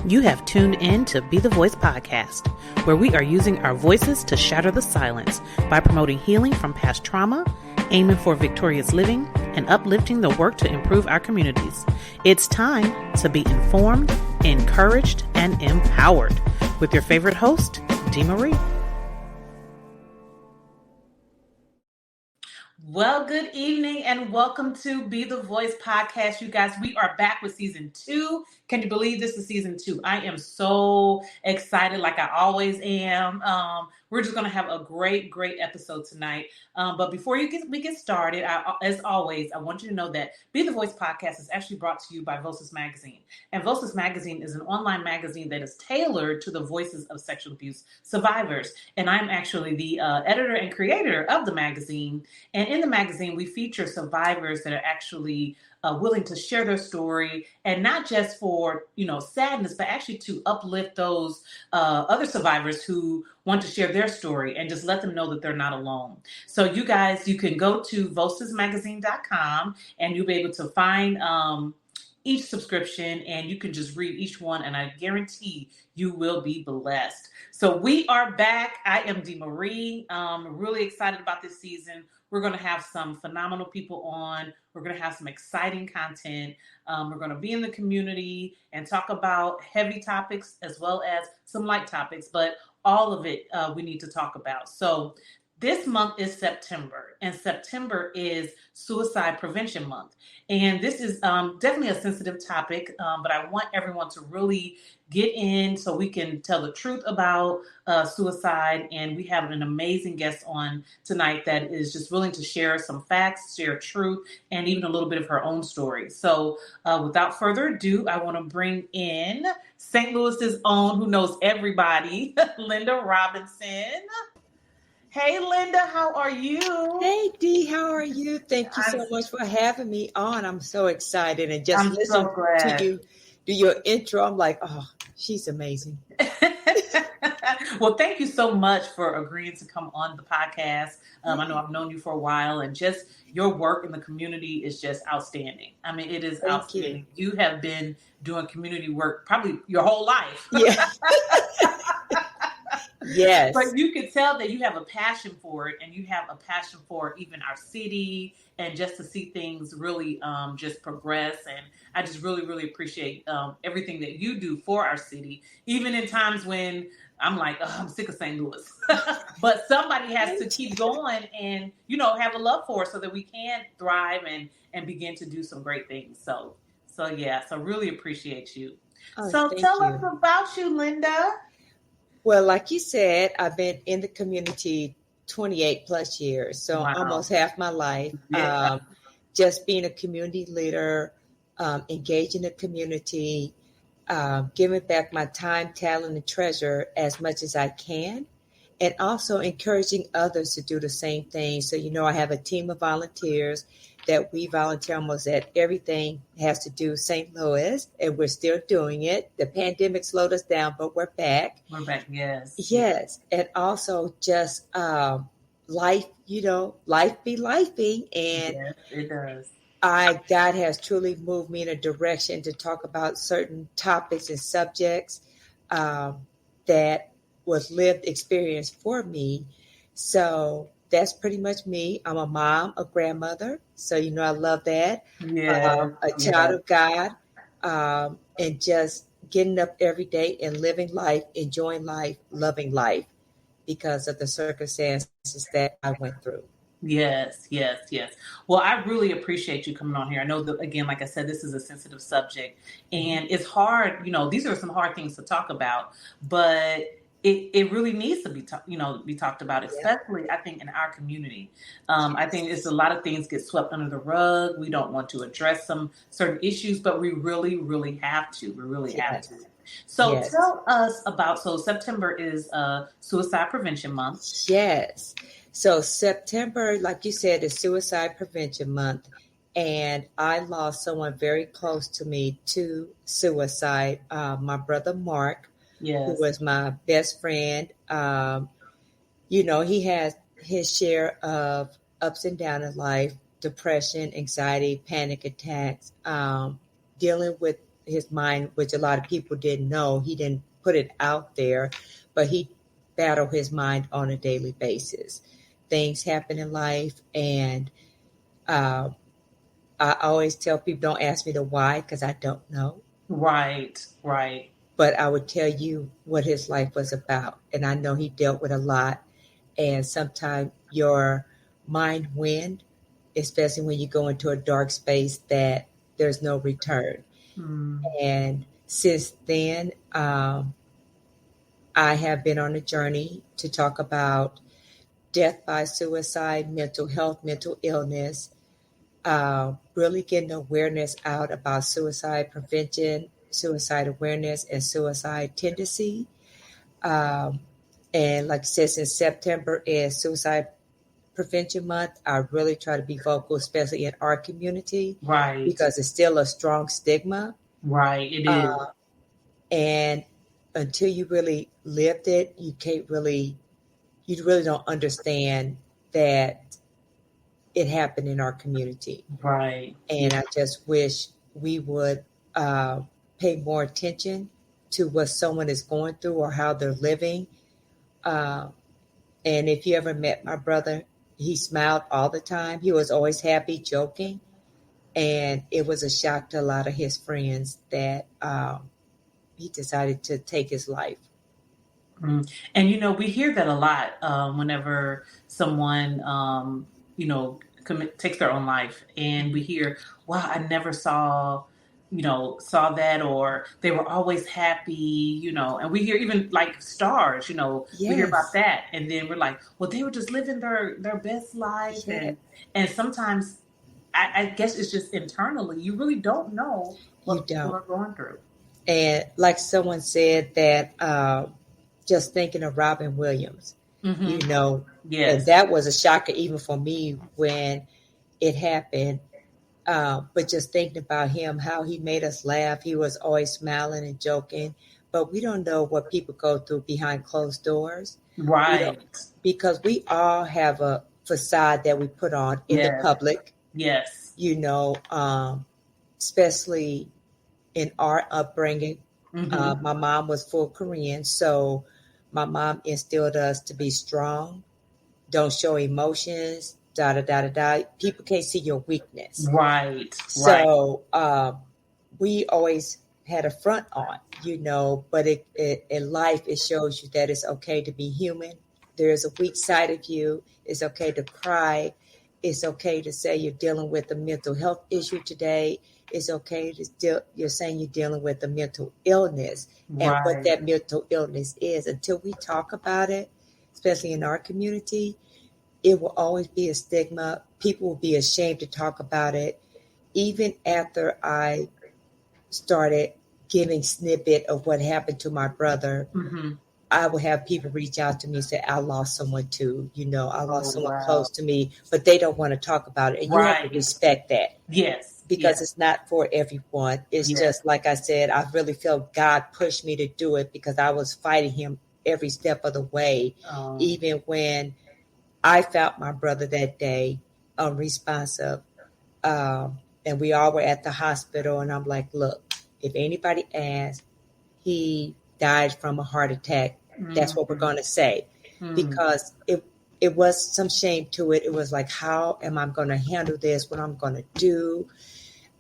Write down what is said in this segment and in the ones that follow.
You have tuned in to Be the Voice podcast, where we are using our voices to shatter the silence by promoting healing from past trauma, aiming for victorious living, and uplifting the work to improve our communities. It's time to be informed, encouraged, and empowered with your favorite host, Dee Marie. Well, good evening and welcome to Be the Voice podcast. You guys, we are back with season 2. Can you believe this is season 2? I am so excited, like I always am. We're just going to have a great episode tonight. But before we get started, as always, I want you to know that Be the Voice podcast is actually brought to you by Voices Magazine. And Voices Magazine is an online magazine that is tailored to the voices of sexual abuse survivors. And I'm actually the editor and creator of the magazine. And in the magazine, we feature survivors that are actually willing to share their story, and not just for, sadness, but actually to uplift those other survivors who want to share their story and just let them know that they're not alone. So you guys, you can go to vocesmagazine.com and you'll be able to find each subscription, and you can just read each one, and I guarantee you will be blessed. So we are back. I am Dee Marie. Really excited about this season. We're going to have some phenomenal people on. We're going to have some exciting content. We're going to be in the community and talk about heavy topics as well as some light topics, but all of it we need to talk about. So this month is September, and September is Suicide Prevention Month. And this is definitely a sensitive topic, but I want everyone to really get in so we can tell the truth about suicide. And we have an amazing guest on tonight that is just willing to share some facts, share truth, and even a little bit of her own story. So without further ado, I want to bring in St. Louis's own, who knows everybody, Linda Robinson. Hey, Linda, how are you? Hey, Dee, how are you? Thank you so much for having me on. I'm so excited, and just listen to you do your intro. I'm like, oh, she's amazing. Well, thank you so much for agreeing to come on the podcast. I know I've known you for a while, and just your work in the community is just outstanding. I mean, it is outstanding. You have been doing community work probably your whole life. Yeah. Yes. But you can tell that you have a passion for it, and you have a passion for even our city, and just to see things really just progress. And I just really appreciate everything that you do for our city, even in times when I'm like, oh, I'm sick of St. Louis. But somebody has to keep going and, have a love for it so that we can thrive and begin to do some great things. So really appreciate you. So tell us about you, Linda. Well, like you said, I've been in the community 28 plus years, so almost half my life. Yeah. Just being a community leader, engaging the community, giving back my time, talent, and treasure as much as I can, and also encouraging others to do the same thing. So, I have a team of volunteers that we volunteer almost at everything has to do with St. Louis, and we're still doing it. The pandemic slowed us down, but we're back. We're back, yes. Yes, and also just life, life be lifing, and yes, it does. God has truly moved me in a direction to talk about certain topics and subjects that was lived experience for me. So that's pretty much me. I'm a mom, a grandmother. So, I love that. Yeah. A child of God, and just getting up every day and living life, enjoying life, loving life because of the circumstances that I went through. Yes. Well, I really appreciate you coming on here. I know that, again, like I said, this is a sensitive subject, and it's hard. These are some hard things to talk about, but it really needs to be talked about, especially I think in our community. I think it's a lot of things get swept under the rug. We don't want to address some certain issues, but we really have to. We really have to. So tell us about, September is Suicide Prevention Month. Yes. So September, like you said, is Suicide Prevention Month. And I lost someone very close to me to suicide, my brother Mark. Yes. Who was my best friend. He has his share of ups and downs in life, depression, anxiety, panic attacks, dealing with his mind, which a lot of people didn't know. He didn't put it out there, but he battled his mind on a daily basis. Things happen in life, and I always tell people, don't ask me the why, because I don't know. Right. But I would tell you what his life was about. And I know he dealt with a lot. And sometimes your mind wins, especially when you go into a dark space that there's no return. And since then, I have been on a journey to talk about death by suicide, mental health, mental illness, really getting awareness out about suicide prevention, suicide awareness, and suicide tendency. And like I said, since September is Suicide Prevention Month, I really try to be vocal, especially in our community. Right. Because it's still a strong stigma. Right, it is. And until you really lived it, you really don't understand that it happened in our community. Right. And I just wish we would pay more attention to what someone is going through or how they're living. And if you ever met my brother, he smiled all the time. He was always happy, joking. And it was a shock to a lot of his friends that he decided to take his life. And, we hear that a lot whenever someone, takes their own life. And we hear, wow, I never saw that, or they were always happy, and we hear even like stars, Yes. We hear about that. And then we're like, well, they were just living their best life. Yeah. And sometimes I guess it's just internally, you really don't know what people are going through. And like someone said that just thinking of Robin Williams, Yes. And that was a shocker even for me when it happened. But just thinking about him, how he made us laugh. He was always smiling and joking. But we don't know what people go through behind closed doors. Right. Because we all have a facade that we put on in the public. Yes. Especially in our upbringing. My mom was full Korean. So my mom instilled us to be strong, don't show emotions, People can't see your weakness. Right. So we always had a front on, but in life, it shows you that it's okay to be human. There's a weak side of you. It's okay to cry. It's okay to say you're dealing with a mental health issue today. It's okay to you're saying you're dealing with a mental illness and what that mental illness is. Until we talk about it, especially in our community, it will always be a stigma. People will be ashamed to talk about it. Even after I started giving snippet of what happened to my brother, I would have people reach out to me and say, I lost someone too. I lost someone close to me, but they don't want to talk about it. And you have to respect that. Yes. Because it's not for everyone. It's just, like I said, I really felt God pushed me to do it because I was fighting him every step of the way. Even when I found my brother that day unresponsive, and we all were at the hospital, and I'm like, look, if anybody asks, he died from a heart attack. That's what we're going to say. Because it was some shame to it. It was like, how am I going to handle this? What I'm going to do?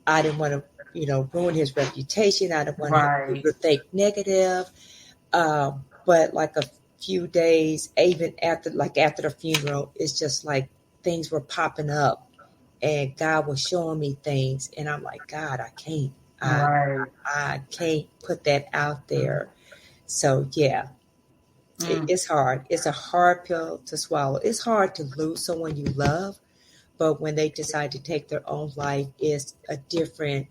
I didn't want to, ruin his reputation. I didn't want to think negative. But like a few days, even after the funeral, it's just like things were popping up and God was showing me things. And I'm like, God, I can't. I can't put that out there. So, yeah. It's hard. It's a hard pill to swallow. It's hard to lose someone you love, but when they decide to take their own life, it's a different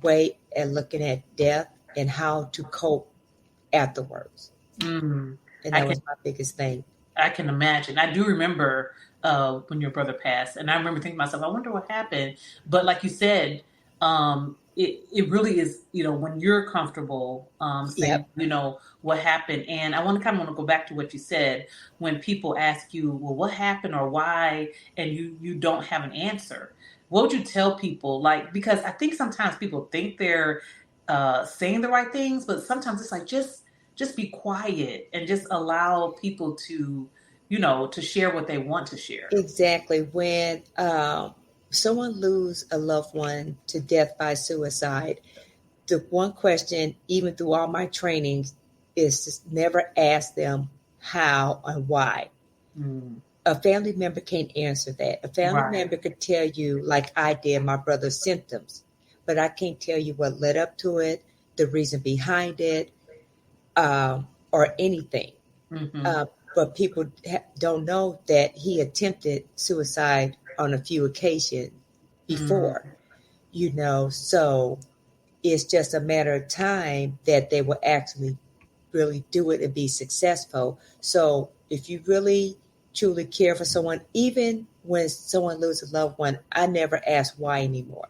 way at looking at death and how to cope afterwards. And that was my biggest thing. I can imagine. I do remember when your brother passed, and I remember thinking to myself, I wonder what happened. But like you said, it really is, when you're comfortable saying, what happened. And I want to go back to what you said when people ask you, well, what happened or why, and you don't have an answer. What would you tell people? Because I think sometimes people think they're saying the right things, but sometimes it's like just be quiet and just allow people to, to share what they want to share. Exactly. When someone lose a loved one to death by suicide, the one question, even through all my trainings, is to never ask them how and why. A family member can't answer that. A family member could tell you, like I did, my brother's symptoms, but I can't tell you what led up to it, the reason behind it, or anything. But people don't know that he attempted suicide on a few occasions before, so it's just a matter of time that they will actually really do it and be successful. So if you really truly care for someone, even when someone loses a loved one, I never ask why anymore.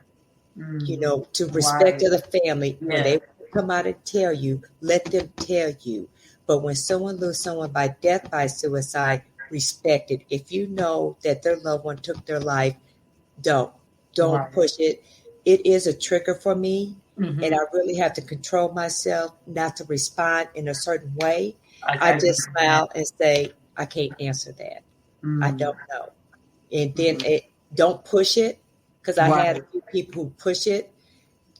To respect to the family, when they come out and tell you, let them tell you. But when someone loses someone by death by suicide, respect it. If you know that their loved one took their life, don't push it. It is a trigger for me, and I really have to control myself not to respond in a certain way. I just smile and say, I can't answer that. I don't know. And then don't push it, because I had a few people who push it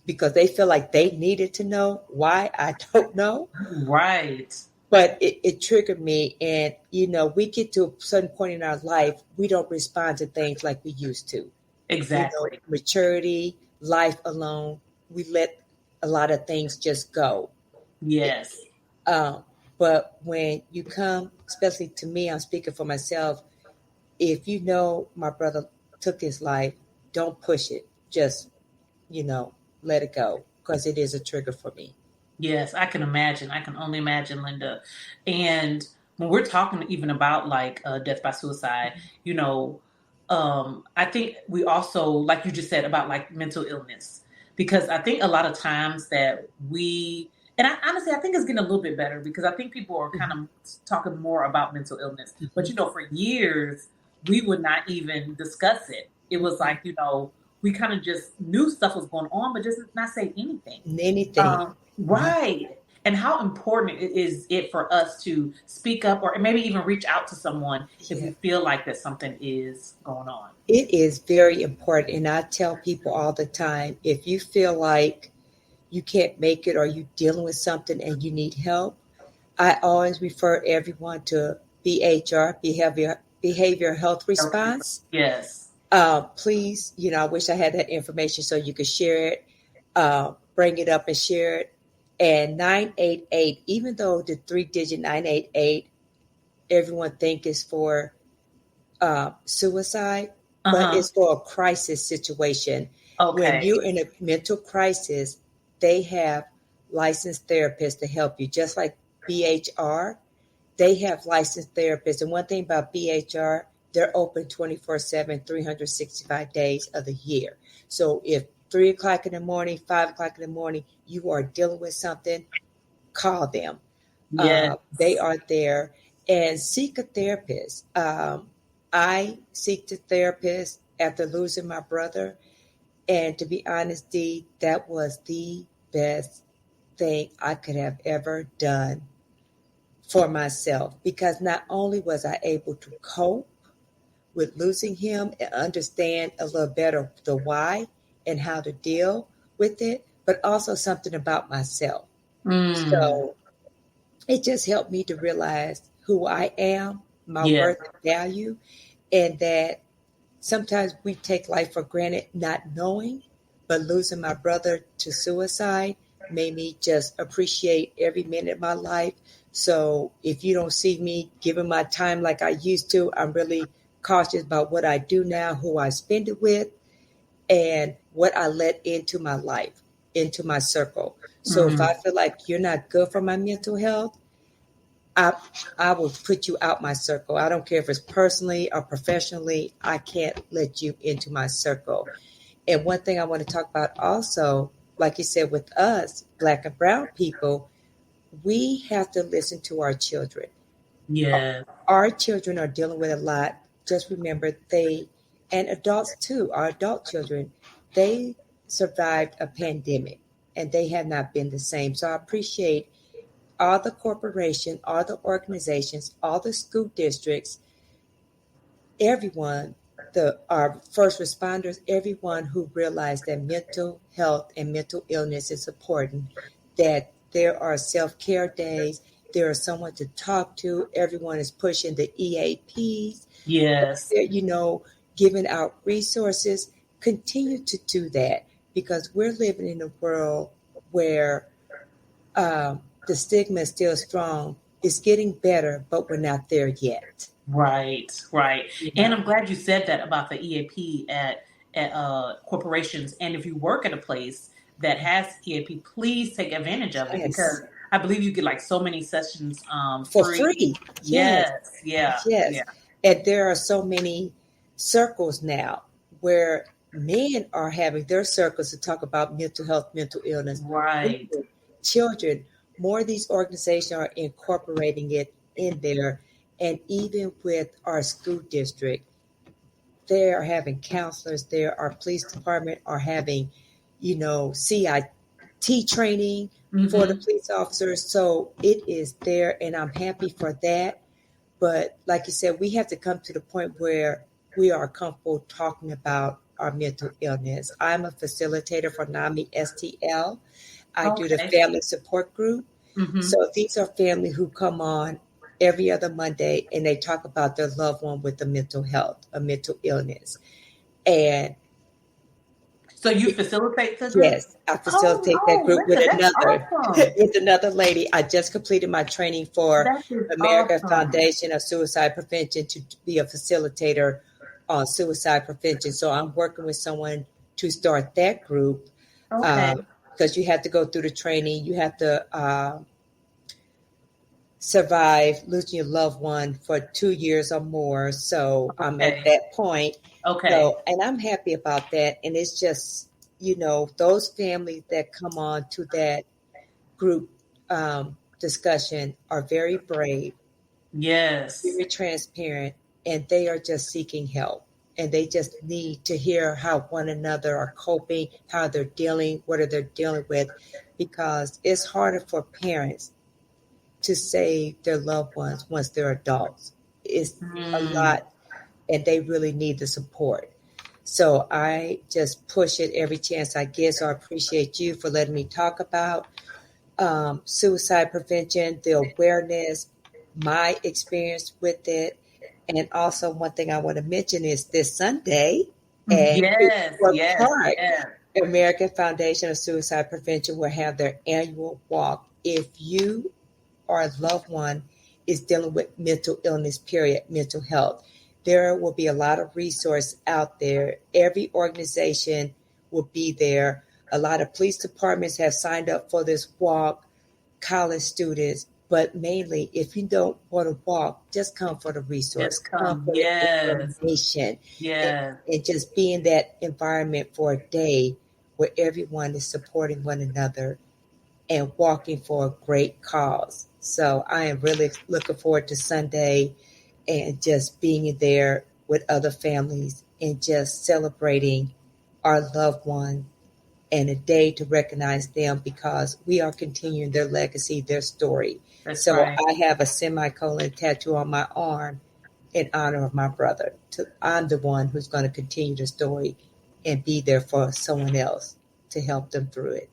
because they feel like they needed to know why. I don't know. Right. But it triggered me. And, we get to a certain point in our life, we don't respond to things like we used to. Exactly. Maturity, life alone, we let a lot of things just go. Yes. But when you come, especially to me, I'm speaking for myself, if you know my brother took his life, don't push it. Just, let it go, because it is a trigger for me. Yes, I can imagine. I can only imagine, Linda. And when we're talking even about like death by suicide, I think we also, like you just said, about like mental illness, because I think a lot of times that and honestly, I think it's getting a little bit better, because I think people are kind of talking more about mental illness. But, for years, we would not even discuss it. It was like, we kind of just knew stuff was going on, but just not say anything. Right. And how important is it for us to speak up, or maybe even reach out to someone if we feel like that something is going on? It is very important. And I tell people all the time, if you feel like you can't make it, or you're dealing with something and you need help, I always refer everyone to BHR, Behavior Health Response. Yes. Please, I wish I had that information so you could share it, bring it up and share it. And 988, even though the 3-digit 988, everyone think is for suicide, but it's for a crisis situation. Okay. When you're in a mental crisis, they have licensed therapists to help you, just like BHR. They have licensed therapists. And one thing about BHR, they're open 24/7, 365 days of the year. So if 3 o'clock in the morning, 5 o'clock in the morning, you are dealing with something, call them. Yes. They are there. And seek a therapist. I seeked a therapist after losing my brother. And to be honest, Dee, that was the best thing I could have ever done for myself. Because not only was I able to cope with losing him and understand a little better the why and how to deal with it, but also something about myself. So it just helped me to realize who I am, my worth and value, and that sometimes we take life for granted, not knowing, but losing my brother to suicide made me just appreciate every minute of my life. So if you don't see me giving my time like I used to, I'm really cautious about what I do now, who I spend it with, and what I let into my life, into my circle. So if I feel like you're not good for my mental health, I will put you out my circle. I don't care if it's personally or professionally. I can't let you into my circle. And one thing I want to talk about also, like you said, with us, Black and brown people, we have to listen to our children. Yeah. Our children are dealing with a lot. Just remember, and adults too, our adult children, they survived a pandemic. and they have not been the same. So I appreciate all the corporations, all the organizations, all the school districts, everyone, our first responders, everyone who realized that mental health and mental illness is important, that there are self-care days, there is someone to talk to, everyone is pushing the EAPs. Yes. Giving out resources. Continue to do that, because we're living in a world where the stigma is still strong. It's getting better, but we're not there yet. Right. And I'm glad you said that about the EAP at corporations. And if you work at a place that has EAP, please take advantage of it, because I believe you get like so many sessions for free. Yes. And there are so many circles now where men are having their circles to talk about mental health, mental illness. Right. Children, more of these organizations are incorporating it in there. And even with our school district, they are having counselors there. Our police department are having, CIT training for the police officers. So it is there, and I'm happy for that. But like you said, we have to come to the point where we are comfortable talking about our mental illness. I'm a facilitator for NAMI STL. I do the family support group. So these are family who come on every other Monday, and they talk about their loved one with a mental health, a mental illness. And so you facilitate the group? Yes, I facilitate that group with another lady. I just completed my training for American Foundation of Suicide Prevention to be a facilitator on suicide prevention. So I'm working with someone to start that group, because you have to go through the training. You have to survive losing your loved one for 2 years or more. So I'm at that point. So, and I'm happy about that. And it's just, those families that come on to that group discussion are very brave. Yes. Very transparent. And they are just seeking help. And they just need to hear how one another are coping, how they're dealing, what are they dealing with. Because it's harder for parents to save their loved ones once they're adults. It's a lot, and they really need the support. So I just push it every chance I get. So I appreciate you for letting me talk about suicide prevention, the awareness, my experience with it. And also one thing I want to mention is this Sunday at Park, American Foundation of Suicide Prevention will have their annual walk. If you or a loved one is dealing with mental illness, mental health, there will be a lot of resource out there. Every organization will be there. A lot of police departments have signed up for this walk, college students, but mainly if you don't want to walk, just come for the resource. Come for the information. And just be in that environment for a day where everyone is supporting one another and walking for a great cause. So I am really looking forward to Sunday and just being there with other families and just celebrating our loved one, and a day to recognize them because we are continuing their legacy, their story. I have a semicolon tattoo on my arm in honor of my brother. I'm the one who's going to continue the story and be there for someone else to help them through it.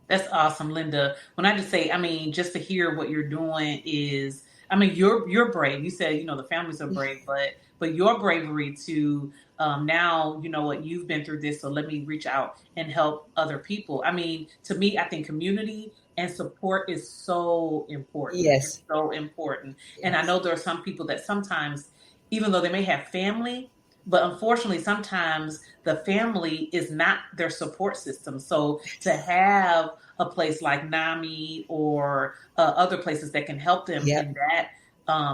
That's awesome, Linda. When I just say, just to hear what you're doing is, you're brave. You said, the families are brave, but your bravery to now, what you've been through this, so let me reach out and help other people. To me, I think community and support is so important. Yes. It's so important. Yes. And I know there are some people that sometimes, even though they may have family, but unfortunately, sometimes the family is not their support system. So to have a place like NAMI or other places that can help them in that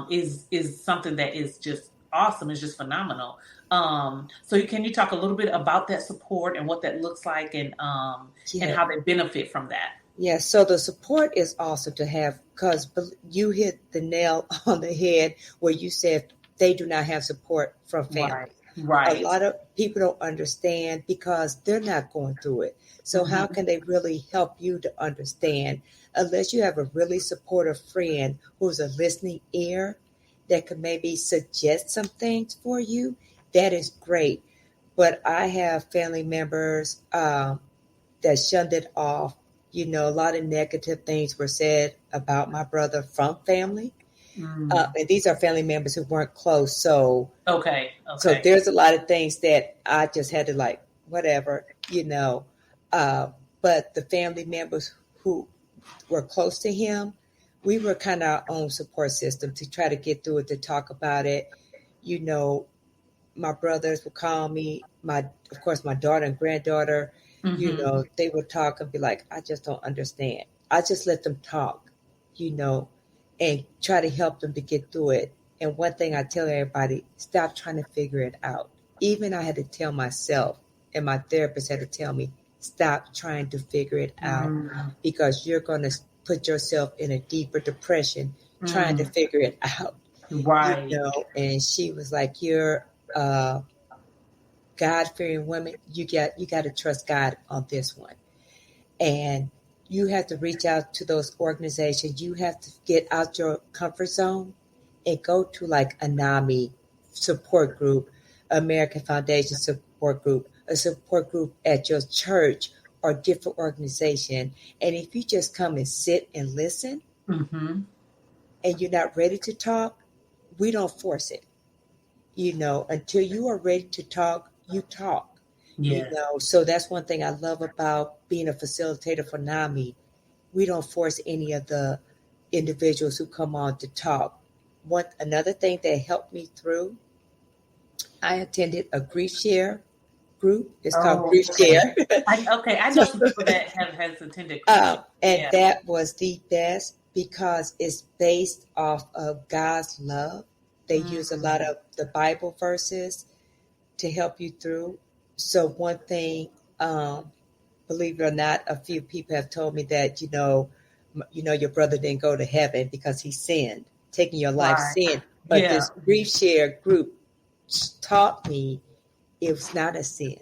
is something that is just awesome. It's just phenomenal. So can you talk a little bit about that support and what that looks like and how they benefit from that? Yeah, so the support is awesome to have, because you hit the nail on the head where you said they do not have support from family. Right. Right. A lot of people don't understand because they're not going through it. So how can they really help you to understand unless you have a really supportive friend who's a listening ear that could maybe suggest some things for you? That is great. But I have family members that shunned it off. You know, a lot of negative things were said about my brother from family. And these are family members who weren't close. So so there's a lot of things that I just had to like, whatever, you know. But the family members who were close to him, we were kind of our own support system to try to get through it, to talk about it. You know, my brothers would call me, of course, my daughter and granddaughter, you know, they would talk and be like, I just don't understand. I just let them talk, you know, and try to help them to get through it. And one thing I tell everybody, stop trying to figure it out. Even I had to tell myself, and my therapist had to tell me, stop trying to figure it out because you're going to put yourself in a deeper depression trying to figure it out. Right. You know, and she was like, you're God-fearing woman. You got to trust God on this one. And you have to reach out to those organizations. You have to get out your comfort zone and go to like a NAMI support group, American Foundation support group, a support group at your church or different organization. And if you just come and sit and listen and you're not ready to talk, we don't force it. You know, until you are ready to talk, you talk. You know, so that's one thing I love about being a facilitator for NAMI. We don't force any of the individuals who come on to talk. Another thing that helped me through, I attended a grief share group. It's called Grief Share. I know some people that has attended. And that was the best because it's based off of God's love. They use a lot of the Bible verses to help you through. So one thing, believe it or not, a few people have told me that, you know, your brother didn't go to heaven because he sinned, taking your life sin. But this Grief Share group taught me it was not a sin.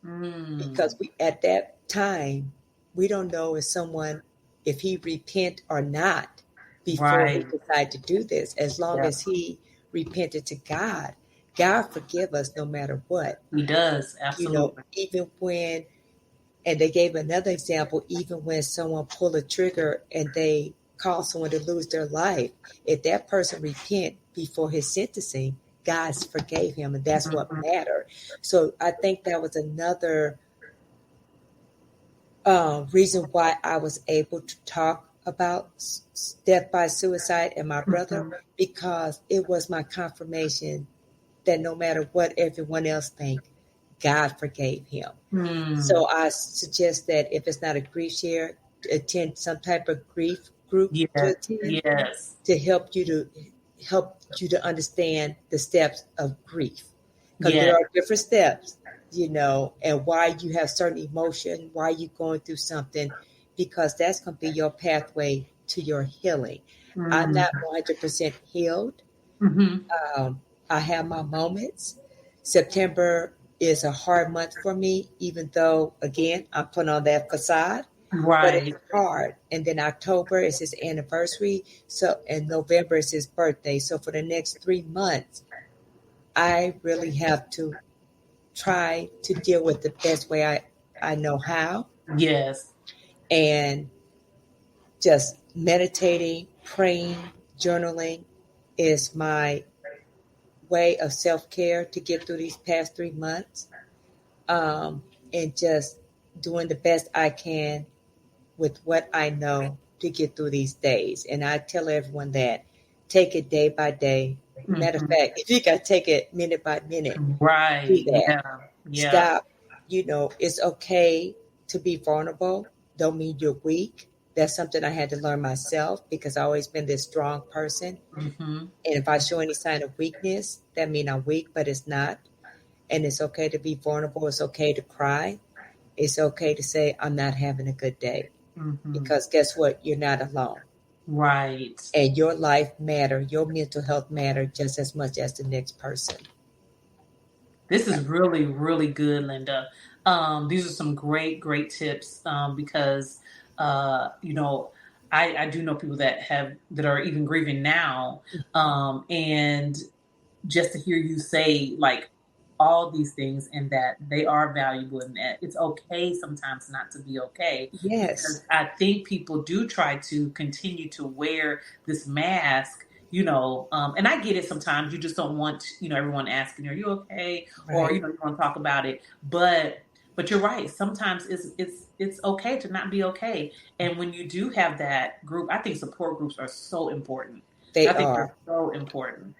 Because at that time, we don't know if he repent or not before he decide to do this. As long as he repented to God, God forgive us no matter what. He does, absolutely. You know, even when, and they gave another example, even when someone pull a trigger and they cause someone to lose their life, if that person repent before his sentencing, God forgave him, and that's what mattered. So I think that was another reason why I was able to talk about death by suicide and my brother, because it was my confirmation that no matter what everyone else think, God forgave him. So I suggest that if it's not a grief share, attend some type of grief group to attend to help you to understand the steps of grief. Because there are different steps, you know, and why you have certain emotion, why you're going through something, because that's going to be your pathway to your healing. I'm not 100% healed. I have my moments. September is a hard month for me, even though, again, I'm putting on that facade. But it's hard. And then October is his anniversary. And November is his birthday. So for the next 3 months, I really have to try to deal with the best way I know how. And just meditating, praying, journaling is my way of self-care to get through these past 3 months. And just doing the best I can with what I know to get through these days. And I tell everyone that take it day by day. Matter of fact, if you got to take it minute by minute, do that. Stop. You know, it's okay to be vulnerable. Don't mean you're weak. That's something I had to learn myself because I've always been this strong person. And if I show any sign of weakness, that means I'm weak, but it's not. And it's okay to be vulnerable. It's okay to cry. It's okay to say, I'm not having a good day. Because guess what? You're not alone. And your life matter. Your mental health matter just as much as the next person. This is really, really good, Linda. These are some great, great tips because, you know, I do know people that are even grieving now. And just to hear you say like all these things and that they are valuable and that it's okay sometimes not to be okay, Yes. because I think people do try to continue to wear this mask, and I get it. Sometimes you just don't want, everyone asking, are you okay? Or, Right. you want to talk about it. But you're right. Sometimes it's okay to not be okay. And when you do have that group, I think support groups are so important. They I think they're are. so important.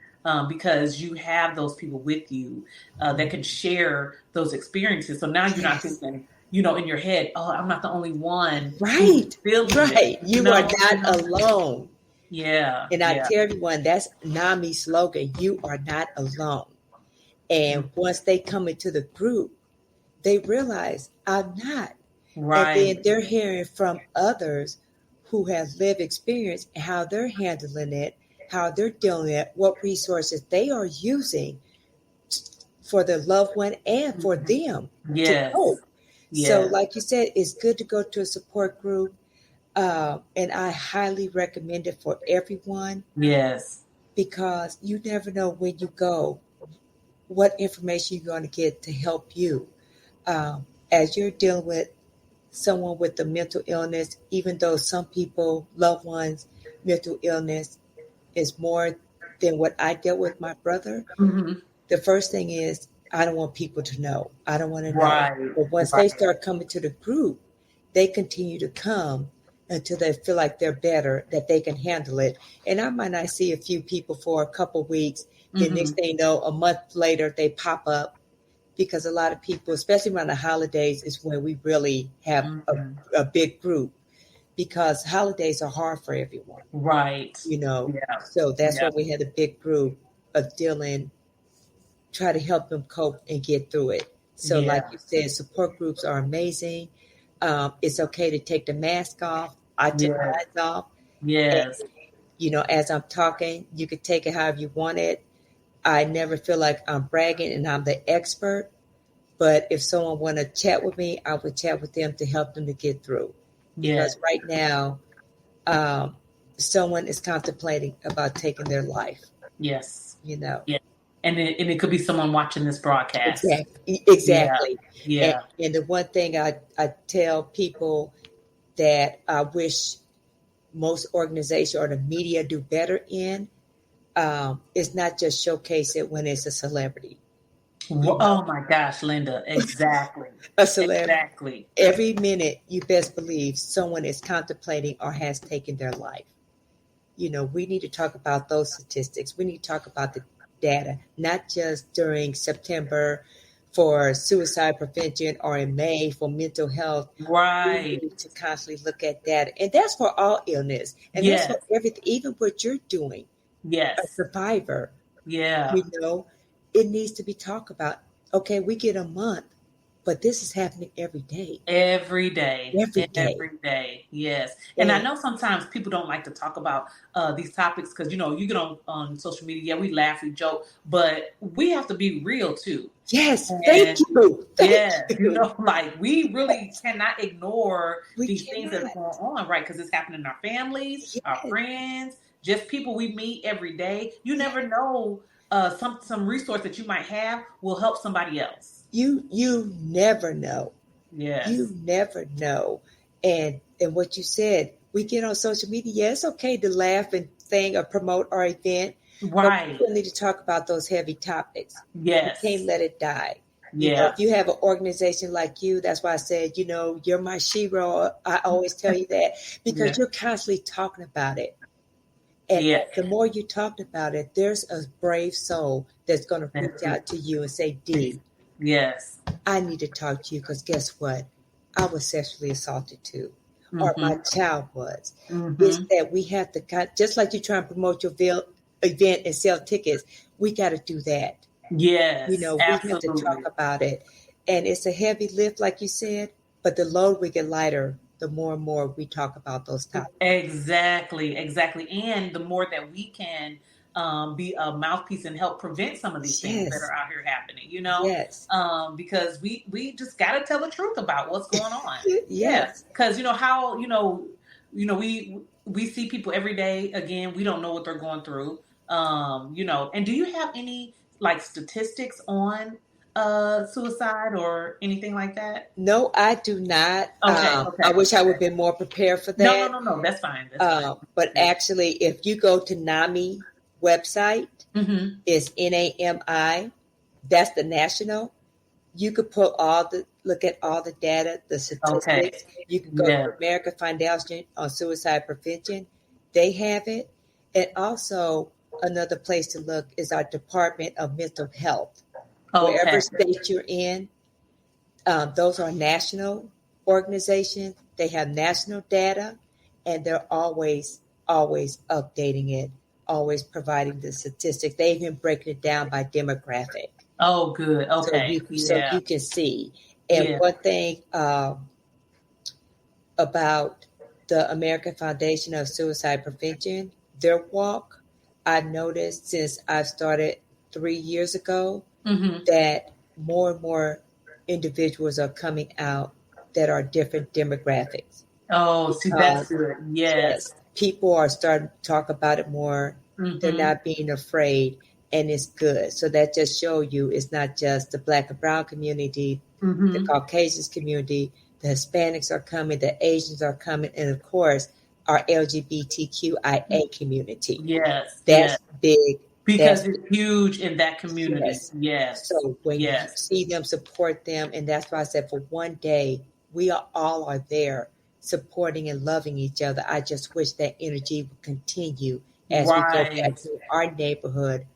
Because you have those people with you that can share those experiences. So now you're not Yes. thinking, in your head, oh, I'm not the only one who's Right. feeling Right. this. You are not alone. Yeah. And I Yeah. tell everyone that's NAMI's slogan. You are not alone. And once they come into the group, they realize I'm not. And then Right. they're hearing from others who have lived experience and how they're handling it, how they're dealing it, what resources they are using for their loved one and for them to Yes. cope. So, Yes. like you said, it's good to go to a support group. And I highly recommend it for everyone Yes. because you never know when you go what information you're going to get to help you. As you're dealing with someone with a mental illness, even though some people, loved ones, mental illness is more than what I dealt with my brother, Mm-hmm. the first thing is I don't want people to know. I don't want to know. Right. But once they Right. start coming to the group, they continue to come until they feel like they're better, that they can handle it. And I might not see a few people for a couple of weeks. The next thing you know, a month later, they pop up because a lot of people, especially around the holidays, is when we really have a big group because holidays are hard for everyone. Right. Yeah. So that's Yeah. why we had a big group of dealing, try to help them cope and get through it. So, like you said, support groups are amazing. It's okay to take the mask off. I took mine off. Yes. And, as I'm talking, you could take it however you want it. I never feel like I'm bragging and I'm the expert. But if someone want to chat with me, I would chat with them to help them to get through. Because right now, someone is contemplating about taking their life. Yes. Yeah. And it could be someone watching this broadcast. Exactly. Yeah. And the one thing I tell people that I wish most organizations or the media do better in is not just showcase it when it's a celebrity. Oh my gosh, Linda. Exactly. A celebrity. Exactly. Every minute, you best believe someone is contemplating or has taken their life. We need to talk about those statistics. We need to talk about the data, not just during September for suicide prevention or in May for mental health. Right. We need to constantly look at that. And that's for all illness. And that's for everything, even what you're doing. Yes. A survivor. Yeah. It needs to be talked about. Okay, we get a month, but this is happening every day. Every day. Every day. Yes. And I know sometimes people don't like to talk about these topics because, you get on social media. Yeah, we laugh, we joke, but we have to be real too. Yes. Thank you. Like we really cannot ignore these things that are going on, right? Because it's happening in our families, our friends, just people we meet every day. You never know. Some resource that you might have will help somebody else. You never know. Yes. You never know. And what you said, we get on social media. Yeah, it's okay to laugh and thing or promote our event. Right. But we need to talk about those heavy topics. Yes. You can't let it die. Yeah. If you have an organization like you, that's why I said, you're my shero. I always tell you that because you're constantly talking about it. And the more you talked about it, there's a brave soul that's going to reach out to you and say, D, yes, I need to talk to you because guess what? I was sexually assaulted too, or my child was. It's that we have to, just like you try and promote your event and sell tickets, we got to do that. Yes, we have to talk about it. And it's a heavy lift, like you said, but the load will get lighter the more and more we talk about those topics. Exactly. And the more that we can be a mouthpiece and help prevent some of these things that are out here happening, you know? Yes. Because we just got to tell the truth about what's going on. Yes. Because, you know, how, we see people every day. Again, we don't know what they're going through. And do you have any like statistics on suicide or anything like that? No, I do not. Okay. I wish I would have been more prepared for that. No. That's fine. That's fine. But actually, if you go to NAMI website, it's NAMI. That's the national. You could look at all the data, the statistics. Okay. You can go to American Foundation on Suicide Prevention. They have it. And also another place to look is our Department of Mental Health. Wherever state you're in, those are national organizations. They have national data, and they're always updating it, always providing the statistics. They even break it down by demographic. Oh, good. Okay. So you can see. And one thing about the American Foundation of Suicide Prevention, their walk, I've noticed since I've started 3 years ago, that more and more individuals are coming out that are different demographics. Oh, see, that's good. Yes. People are starting to talk about it more. They're not being afraid, and it's good. So that just shows you it's not just the Black and Brown community, the Caucasians community, the Hispanics are coming, the Asians are coming, and of course, our LGBTQIA community. Yes. That's big. Because it's huge in that community. Yes. So when you see them, support them. And that's why I said for one day, we all are there supporting and loving each other. I just wish that energy would continue as we go back to our neighborhood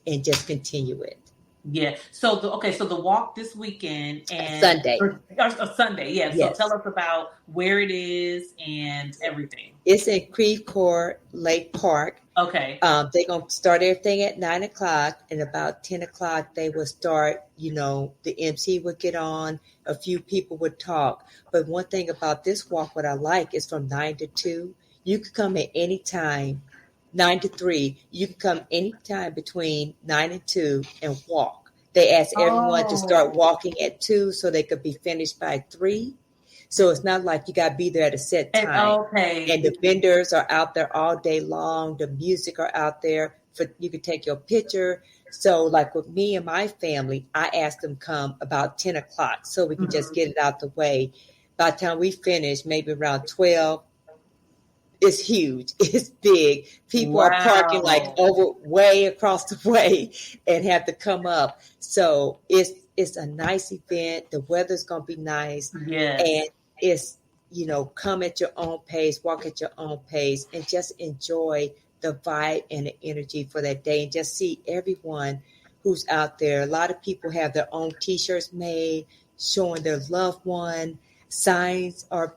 and just continue it. Yeah. So the walk this weekend and Sunday. Or Sunday. Yeah. Yes. So tell us about where it is and everything. It's in Creve Coeur Lake Park. Okay. They're going to start everything at 9:00, and about 10:00 they will start, the MC would get on, a few people would talk. But one thing about this walk, what I like is from 9 to 2, you can come at any time, 9 to 3, you can come anytime between 9 and 2 and walk. They ask everyone to start walking at 2 so they could be finished by 3. So it's not like you got to be there at a set time. And the vendors are out there all day long. The music are out there. You can take your picture. So like with me and my family, I asked them come about 10:00 so we can just get it out the way. By the time we finish, maybe around 12, it's huge. It's big. People are parking like way across the way and have to come up. So it's a nice event. The weather's going to be nice. Yes. And it's, come at your own pace, walk at your own pace, and just enjoy the vibe and the energy for that day, and just see everyone who's out there. A lot of people have their own T-shirts made showing their loved one. Signs are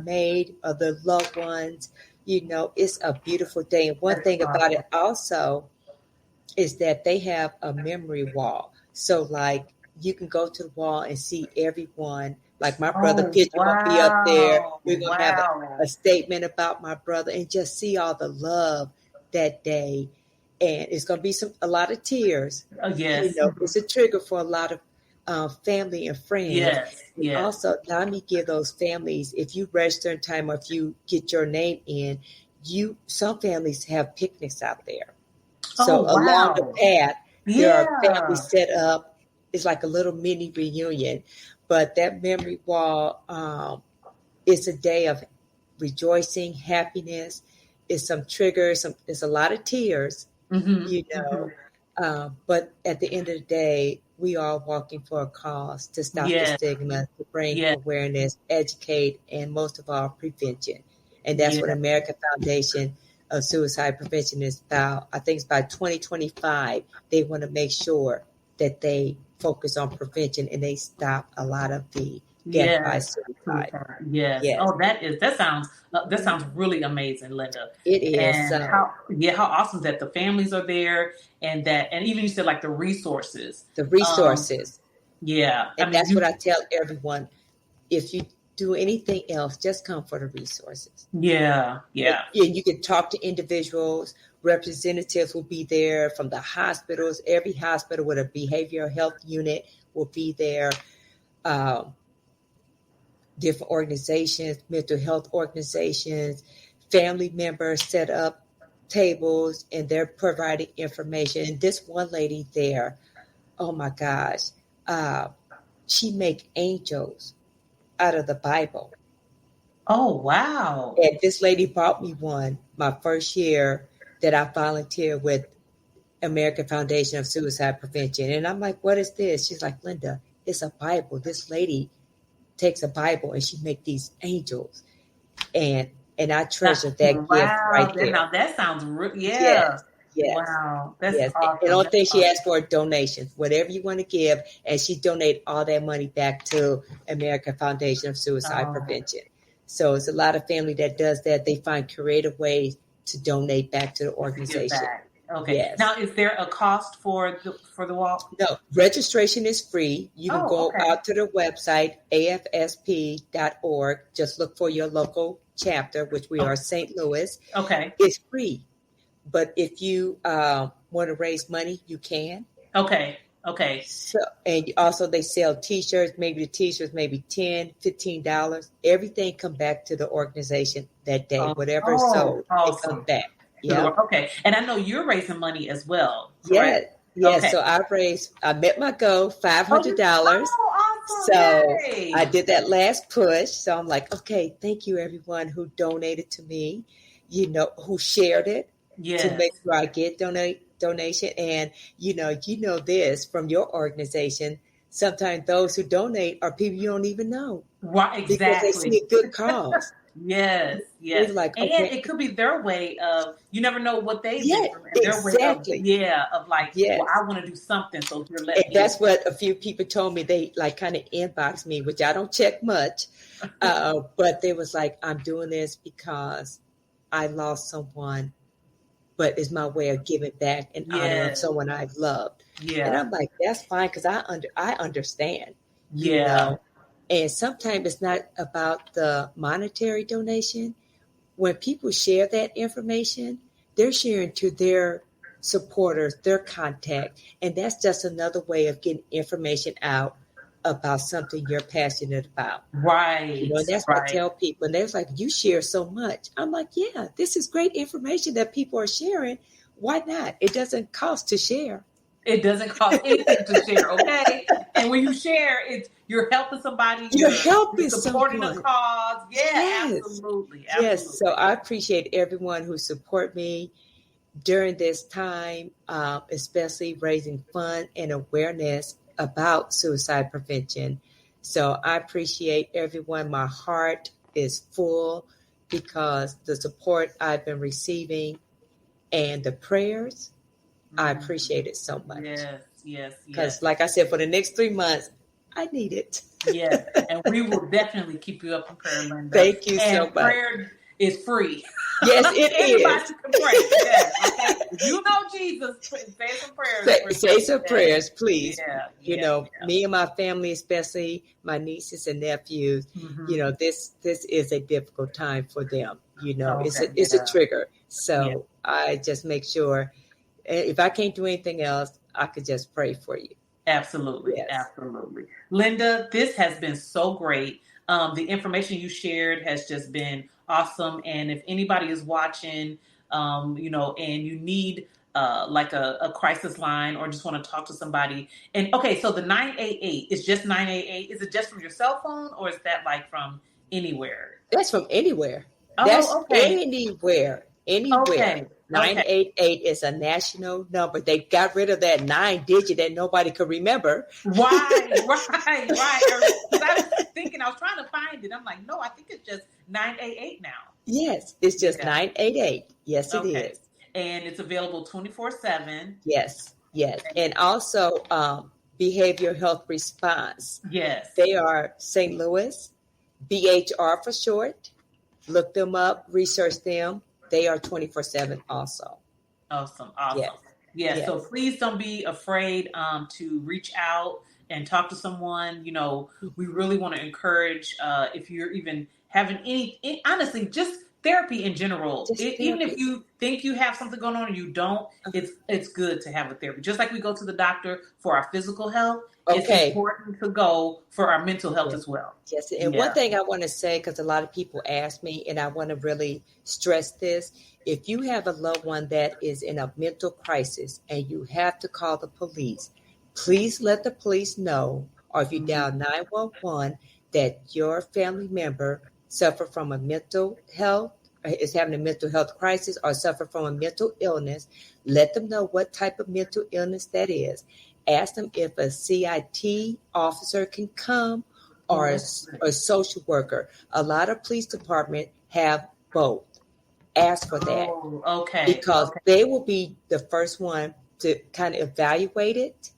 made of their loved ones. It's a beautiful day. And one thing about it also is that they have a memory wall. So like you can go to the wall and see everyone. Like my brother picture will be up there. We're going to have a statement about my brother and just see all the love that day. And it's going to be a lot of tears. Oh, yes. It's a trigger for a lot of family and friends. Yes. And also, let me give those families, if you register in time or if you get your name in, some families have picnics out there. So along the path, there are families set up. It's like a little mini reunion. But that memory wall is a day of rejoicing, happiness. It's some triggers. It's a lot of tears, But at the end of the day, we are walking for a cause to stop the stigma, to bring awareness, educate, and most of all, prevention. And that's what American Foundation of Suicide Prevention is about. I think it's by 2025, they want to make sure that they focus on prevention and they stop a lot of the death by suicide. Yes. Oh, that sounds really amazing, Linda. It is. And how awesome that the families are there and even you said like the resources. The resources. And that's what I tell everyone. If you do anything else, just come for the resources. Yeah. And you can talk to individuals. Representatives will be there from the hospitals. Every hospital with a behavioral health unit will be there. Different organizations, mental health organizations, family members set up tables, and they're providing information. And this one lady there, oh my gosh, she make angels out of the Bible. Oh, wow. And this lady bought me one my first year that I volunteered with American Foundation of Suicide Prevention. And I'm like, what is this? She's like, Linda, it's a Bible. This lady takes a Bible and she make these angels. And I treasure that gift right there. Now that sounds Yes. Wow. That's awesome. And the only thing she asked for donations, whatever you want to give, and she donate all that money back to American Foundation of Suicide Prevention. So it's a lot of family that does that. They find creative ways to donate back to the organization. Okay. Yes. Now, is there a cost for the walk? No, registration is free. You can go out to the website, afsp.org. Just look for your local chapter, which we are St. Louis. Okay. It's free. But if you want to raise money, you can. Okay. So, and also they sell T-shirts. Maybe the T-shirts, maybe $10, $15. Everything come back to the organization that day. Whatever is sold, it comes back. Yeah. Okay. And I know you're raising money as well. Correct? Yeah. Okay. So I met my goal, $500. Awesome. So I did that last push. So I'm like, okay, thank you everyone who donated to me, who shared it to make sure I get donation. And you know this from your organization. Sometimes those who donate are people you don't even know. Right, exactly. Because they see a good cause. Yes. Like, and it could be their way of, you never know what they do. Exactly. Well, I want to do something, so here, let me. That's what a few people told me. They like kind of inboxed me, which I don't check much. But they was like, I'm doing this because I lost someone, but it's my way of giving back and honoring someone I've loved. Yeah. And I'm like, that's fine, because I understand. You know? And sometimes it's not about the monetary donation. When people share that information, they're sharing to their supporters, their contact. And that's just another way of getting information out about something you're passionate about. Right. That's what I tell people. And they're like, you share so much. I'm like, yeah, this is great information that people are sharing. Why not? It doesn't cost to share. It doesn't cost anything to share, okay? And when you share, you're helping somebody. You're helping supporting someone. A cause. Yeah, absolutely. Yes, so I appreciate everyone who support me during this time, especially raising fund and awareness about suicide prevention. So I appreciate everyone. My heart is full because the support I've been receiving and the prayers, I appreciate it so much. Yes. Because like I said, for the next 3 months, I need it. Yes, and we will definitely keep you up in prayer, Linda. Thank you so much. Prayer is free. Yes, it Anybody is. can pray. Yes, okay? If you know Jesus, say some prayers. Say some prayers, please. Yeah, me and my family, especially my nieces and nephews, this is a difficult time for them. It's a trigger. So I just make sure, if I can't do anything else, I could just pray for you. Absolutely. Yes. Absolutely. Linda, this has been so great. The information you shared has just been awesome. And if anybody is watching, and you need like a crisis line or just want to talk to somebody. And okay, so the 988 is just 988. Is it just from your cell phone, or is that like from anywhere? That's from anywhere. Oh, that's okay. Anywhere. Okay. 988 is a national number. They got rid of that 9-digit that nobody could remember. Right. Because I was thinking, I was trying to find it. I'm like, no, I think it's just 988 now. Yes, it's just 988. Yes, it is. And it's available 24/7. Yes. And also Behavioral Health Response. Yes. They are St. Louis, BHR for short. Look them up, research them. They are 24/7 also. Awesome. Yeah. So please don't be afraid to reach out and talk to someone. We really want to encourage, if you're even having honestly, just therapy in general. Even if you think you have something going on and you don't, it's good to have a therapy. Just like we go to the doctor for our physical health, it's important to go for our mental health as well. Yes, and one thing I want to say, because a lot of people ask me, and I want to really stress this, if you have a loved one that is in a mental crisis and you have to call the police, please let the police know, or if you dial 911, that your family member suffer from a mental health, is having a mental health crisis or suffer from a mental illness. Let them know what type of mental illness that is. Ask them if a CIT officer can come or a social worker. A lot of police departments have both. Ask for that. Because they will be the first one to kind of evaluate it.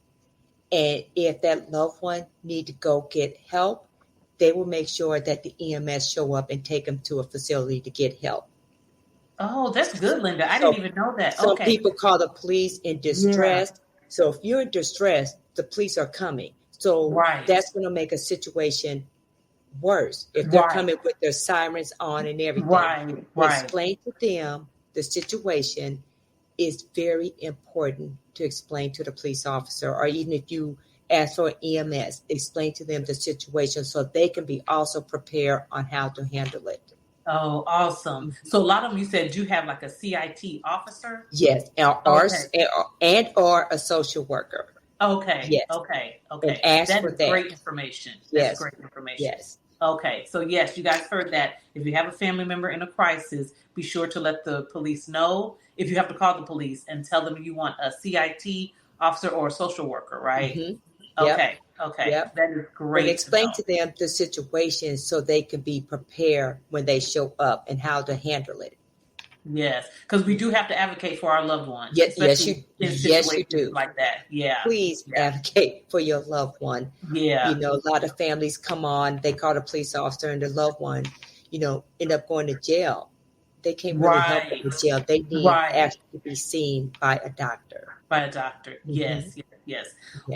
And if that loved one need to go get help, they will make sure that the EMS show up and take them to a facility to get help. Oh, that's good, Linda. I didn't even know that. Some people call the police in distress. Yeah. So if you're in distress, the police are coming. So that's going to make a situation worse. If they're coming with their sirens on and everything. Explain to them the situation is very important to explain to the police officer, or even if you ask for EMS, explain to them the situation so they can be also prepared on how to handle it. Oh, awesome. So a lot of them, you said, do have like a CIT officer? Yes, or a social worker. Okay. Yes. Okay. And ask for that. Great information. That's great information. Yes. Okay. So yes, you guys heard that. If you have a family member in a crisis, be sure to let the police know. If you have to call the police and tell them you want a CIT officer or a social worker, right? Mm-hmm. Okay. Yep. That is great. And explain to them the situation so they can be prepared when they show up and how to handle it. Yes, because we do have to advocate for our loved ones. Yes, you do. Like that. Yeah. Please advocate for your loved one. Yeah. A lot of families come on, they call the police officer and the loved one, end up going to jail. They can't really help them in jail. They need actually to be seen by a doctor. Mm-hmm. Yes. Yeah.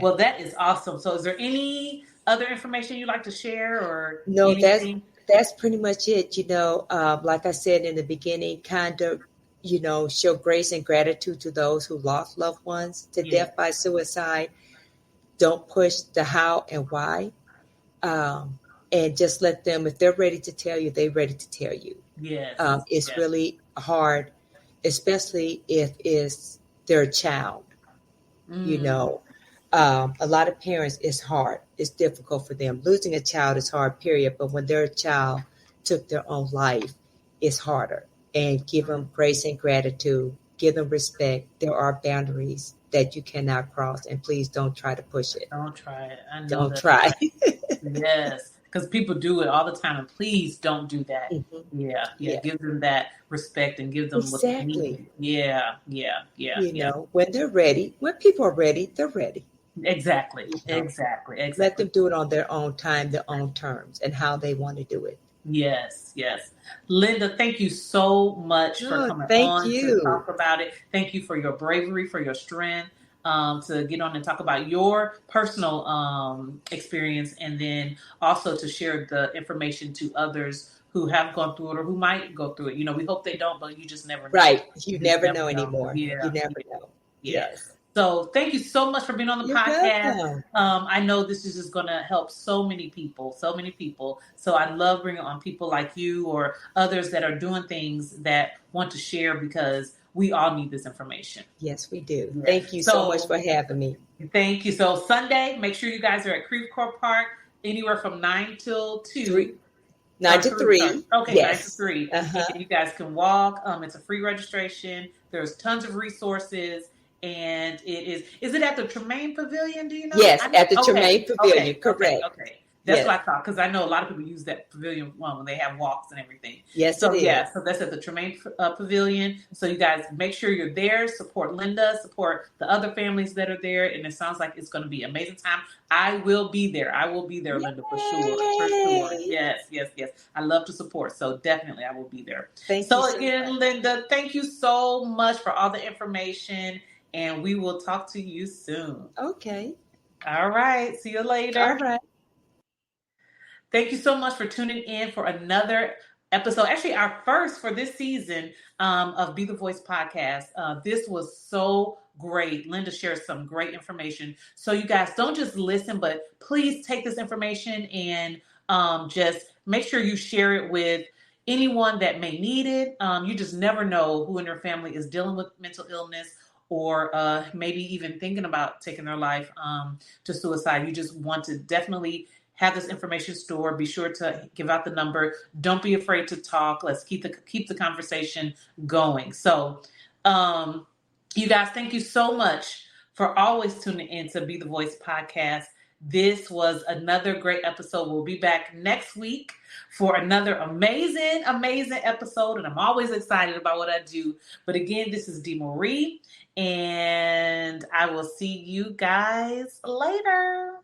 Well, that is awesome. So is there any other information you'd like to share or No, anything? That's pretty much it. Like I said in the beginning, kind of, show grace and gratitude to those who lost loved ones to death by suicide. Don't push the how and why. And just let them, if they're ready to tell you, they're ready to tell you. Yes. It's really hard, especially if it's their child. A lot of parents, it's hard. It's difficult for them. Losing a child is hard, period. But when their child took their own life, it's harder. And give them grace and gratitude. Give them respect. There are boundaries that you cannot cross. And please don't try to push it. Don't try it. I know don't try. Yes. Because people do it all the time. And please don't do that. Mm-hmm. Yeah. Give them that respect and give them what they need. Yeah. When they're ready, when people are ready, they're ready. Exactly. Let them do it on their own time, their own terms, and how they want to do it. Yes. Linda, thank you so much for coming on to talk about it. Thank you for your bravery, for your strength, to get on and talk about your personal experience, and then also to share the information to others who have gone through it or who might go through it. We hope they don't, but you just never know. Right. You never know anymore. Yeah. You never know. Yes. So thank you so much for being on the podcast. I know this is just going to help so many people. So I love bringing on people like you or others that are doing things that want to share, because we all need this information. Yes, we do. Yeah. Thank you so much for having me. Thank you. So Sunday, make sure you guys are at Creve Coeur Park, anywhere from 9 till 2. 9 to 3. Okay, yes. 9 to 3. Uh-huh. You guys can walk. It's a free registration. There's tons of resources. And is it at the Tremaine Pavilion? Do you know? Yes, at the Tremaine Pavilion. Correct. Okay. That's what I thought, because I know a lot of people use that pavilion when they have walks and everything. Yes, so it is. So that's at the Tremaine Pavilion. So you guys make sure you're there. Support Linda. Support the other families that are there. And it sounds like it's going to be an amazing time. I will be there. Linda, for sure. Yes. I love to support. So definitely I will be there. Thank you so again, much. Linda, thank you so much for all the information. And we will talk to you soon. Okay. All right. See you later. All right. Thank you so much for tuning in for another episode. Actually, our first for this season of Be the Voice podcast. This was so great. Linda shared some great information. So you guys don't just listen, but please take this information and just make sure you share it with anyone that may need it. You just never know who in your family is dealing with mental illness or maybe even thinking about taking their life to suicide. You just want to definitely have this information stored. Be sure to give out the number. Don't be afraid to talk. Let's keep the conversation going. So, you guys, thank you so much for always tuning in to Be the Voice podcast. This was another great episode. We'll be back next week for another amazing episode. And I'm always excited about what I do. But again, this is Dee Marie, and I will see you guys later.